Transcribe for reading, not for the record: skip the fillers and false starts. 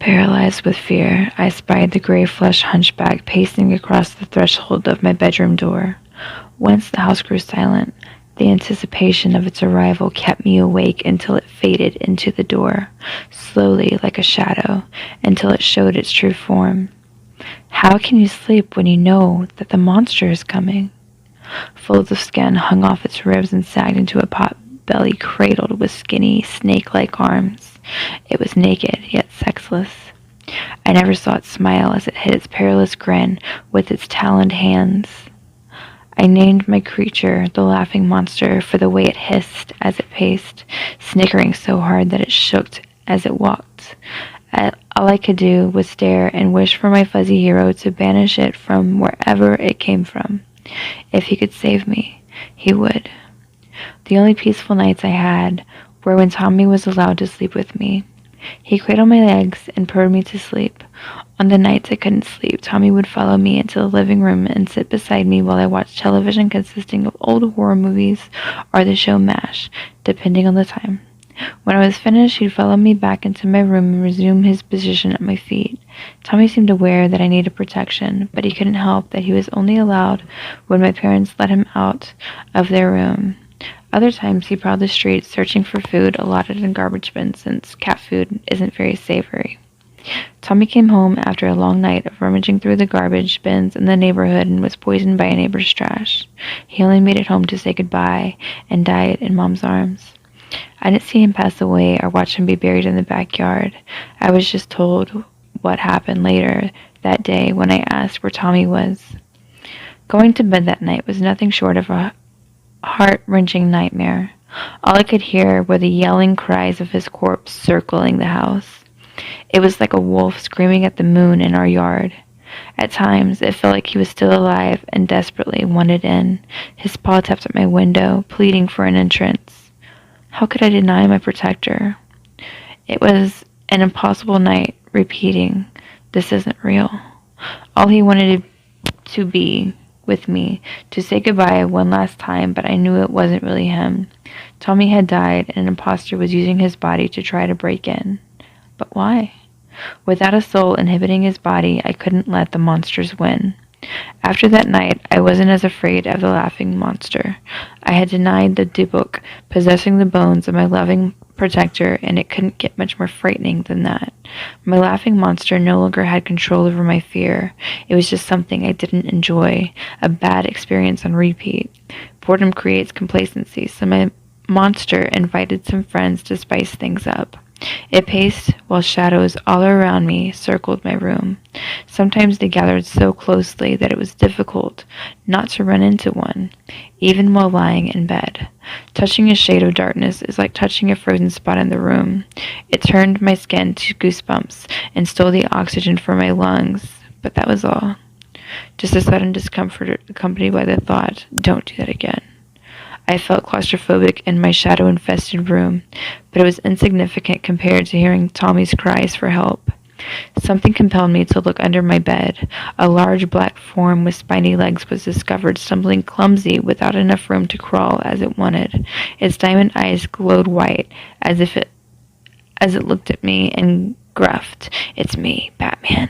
Paralyzed with fear, I spied the gray-fleshed hunchback pacing across the threshold of my bedroom door. Once the house grew silent, the anticipation of its arrival kept me awake until it faded into the door, slowly like a shadow, until it showed its true form. How can you sleep when you know that the monster is coming? Folds of skin hung off its ribs and sagged into a pot belly cradled with skinny, snake-like arms. It was naked, yet sexless. I never saw it smile as it hid its perilous grin with its taloned hands. I named my creature the laughing monster for the way it hissed as it paced, snickering so hard that it shook as it walked. All I could do was stare and wish for my fuzzy hero to banish it from wherever it came from. If he could save me, he would. The only peaceful nights I had were when Tommy was allowed to sleep with me. He cradled my legs and purred me to sleep. On the nights I couldn't sleep, Tommy would follow me into the living room and sit beside me while I watched television consisting of old horror movies or the show MASH, depending on the time. When I was finished, he'd follow me back into my room and resume his position at my feet. Tommy seemed aware that I needed protection, but he couldn't help that he was only allowed when my parents let him out of their room. Other times he prowled the streets searching for food allotted in garbage bins since cat food isn't very savory. Tommy came home after a long night of rummaging through the garbage bins in the neighborhood and was poisoned by a neighbor's trash. He only made it home to say goodbye and died in Mom's arms. I didn't see him pass away or watch him be buried in the backyard. I was just told what happened later that day when I asked where Tommy was. Going to bed that night was nothing short of a heart-wrenching nightmare. All I could hear were the yelling cries of his corpse circling the house. It was like a wolf screaming at the moon in our yard. At times, it felt like he was still alive and desperately wanted in. His paw tapped at my window, pleading for an entrance. How could I deny my protector? It was an impossible night, repeating, "This isn't real." All he wanted to be with me, to say goodbye one last time, but I knew it wasn't really him. Tommy had died, and an imposter was using his body to try to break in. But why? Without a soul inhibiting his body, I couldn't let the monsters win. After that night, I wasn't as afraid of the laughing monster. I had denied the Dybbuk possessing the bones of my loving protector, and it couldn't get much more frightening than that. My laughing monster no longer had control over my fear. It was just something I didn't enjoy, a bad experience on repeat. Boredom creates complacency, so my monster invited some friends to spice things up. It paced while shadows all around me circled my room. Sometimes they gathered so closely that it was difficult not to run into one, even while lying in bed. Touching a shade of darkness is like touching a frozen spot in the room. It turned my skin to goosebumps and stole the oxygen from my lungs, but that was all. Just a sudden discomfort accompanied by the thought, "Don't do that again." I felt claustrophobic in my shadow-infested room, but it was insignificant compared to hearing Tommy's cries for help. Something compelled me to look under my bed. A large black form with spiny legs was discovered, stumbling clumsy without enough room to crawl as it wanted. Its diamond eyes glowed white as it looked at me and gruffed, "It's me, Batman."